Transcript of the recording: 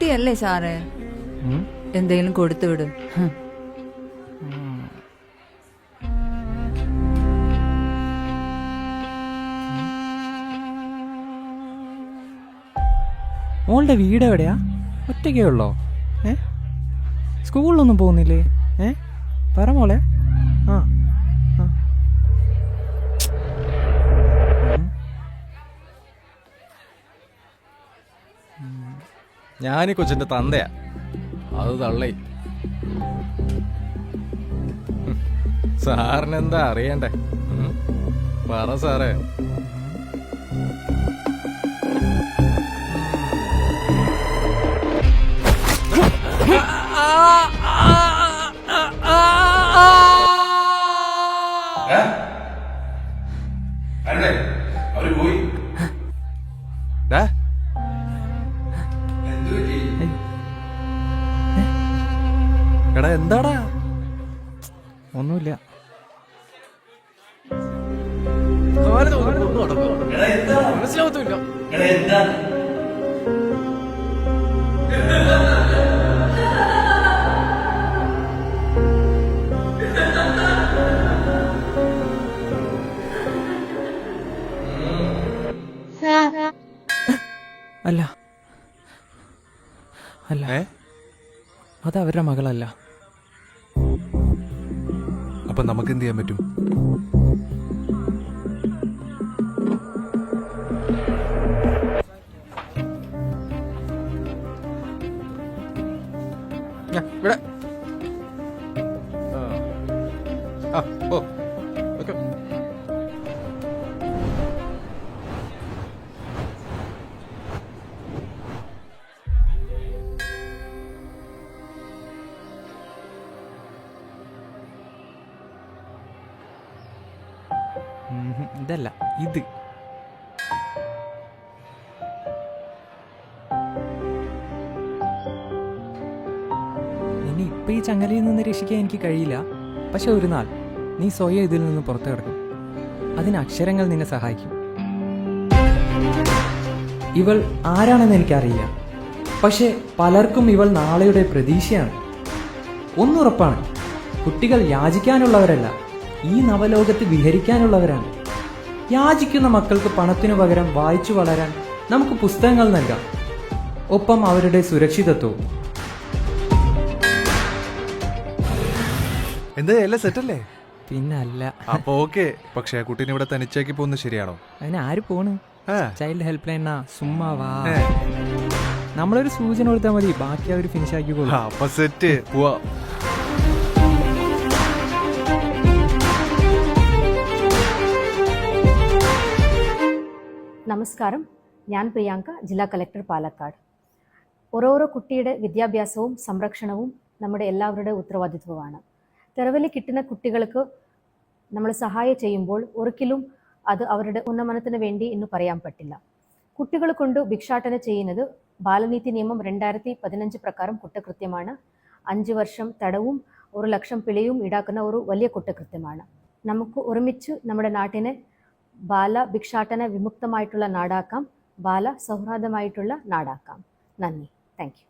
കുട്ടിയല്ലേ സാറേ, എന്തെങ്കിലും കൊടുത്തു വിടും. മോളുടെ വീട് എവിടെയാ? ഒറ്റയ്ക്കേ ഉള്ളോ? സ്കൂളിലൊന്നും പോകുന്നില്ലേ? പറ മോളെ. ആ ഞാനീ കൊച്ചിന്റെ തന്തയാ, അത് തള്ളേ. സാറിനെന്താ അറിയണ്ടേ? പറ സാറേ. എടാ എന്താടാ? ഒന്നുമില്ല. മനസ്സിലാവത്തില്ല. അല്ല അല്ല, അത് അവരുടെ മകളല്ല. അപ്പൊ നമുക്ക് എന്ത് ചെയ്യാൻ പറ്റും? ഇതല്ല, ഇത്. ഇനി ഇപ്പൊ ഈ ചങ്ങലയിൽ നിന്ന് രക്ഷിക്കാൻ എനിക്ക് കഴിയില്ല. പക്ഷെ ഒരു നാൾ നീ സ്വയം ഇതിൽ നിന്ന് പുറത്തു കിടക്കും. അതിന് അക്ഷരങ്ങൾ നിന്നെ സഹായിക്കും. ഇവൾ ആരാണെന്ന് എനിക്കറിയില്ല, പക്ഷെ പലർക്കും ഇവൾ നാളെയുടെ പ്രതീക്ഷയാണ്. ഒന്നുറപ്പാണ്, കുട്ടികൾ യാചിക്കാനുള്ളവരല്ല, ഈ നവലോകത്ത് വിഹരിക്കാനുള്ളവരാണ്. യാചിക്കുന്ന മക്കൾക്ക് പണത്തിനു പകരം വായിച്ചു വളരാൻ നമുക്ക് പുസ്തകങ്ങൾ നൽകാം, ഒപ്പം അവരുടെ സുരക്ഷിതത്വവും. എന്താ എല്ലാം സെറ്റല്ലേ? പിന്നല്ല. അപ്പൊ ഓക്കെ. പക്ഷെ ആ കുട്ടീനെ ഇവിടെ തനിച്ചാക്കി പോകുന്നത് ശരിയാണോ? അതിന് ആര് പോണ്? ചൈൽഡ് ഹെൽപ്പ് ലൈനാ, സുമ്മാ വാ. നമ്മളൊരു സൂചന കൊടുത്താൽ മതി, ബാക്കി അവർ ഫിനിഷ് ആക്കിക്കോളൂ. അപ്പൊ സെറ്റ്, പോവാ. നമസ്കാരം, ഞാൻ പ്രിയാങ്ക, ജില്ലാ കളക്ടർ പാലക്കാട്. ഓരോരോ കുട്ടിയുടെ വിദ്യാഭ്യാസവും സംരക്ഷണവും നമ്മുടെ എല്ലാവരുടെ ഉത്തരവാദിത്വമാണ്. തെരുവിൽ കിട്ടുന്ന കുട്ടികൾക്ക് നമ്മൾ സഹായം ചെയ്യുമ്പോൾ ഒരിക്കലും അത് അവരുടെ ഉന്നമനത്തിന് വേണ്ടി എന്ന് പറയാൻ പറ്റില്ല. കുട്ടികളെ കൊണ്ട് ഭിക്ഷാടന ചെയ്യുന്നത് ബാലനീതി നിയമം 2015 പ്രകാരം കുറ്റകൃത്യമാണ്. 5 വർഷം തടവും 1 ലക്ഷം പിഴയും ഈടാക്കുന്ന ഒരു വലിയ കുറ്റകൃത്യമാണ്. നമുക്ക് ഒരുമിച്ച് നമ്മുടെ നാട്ടിനെ ബാല ഭിക്ഷാടന വിമുക്തമായിട്ടുള്ള നാടാക്കാം, ബാല സൗഹാർദ്ദമായിട്ടുള്ള നാടാക്കാം. നന്ദി. Thank you.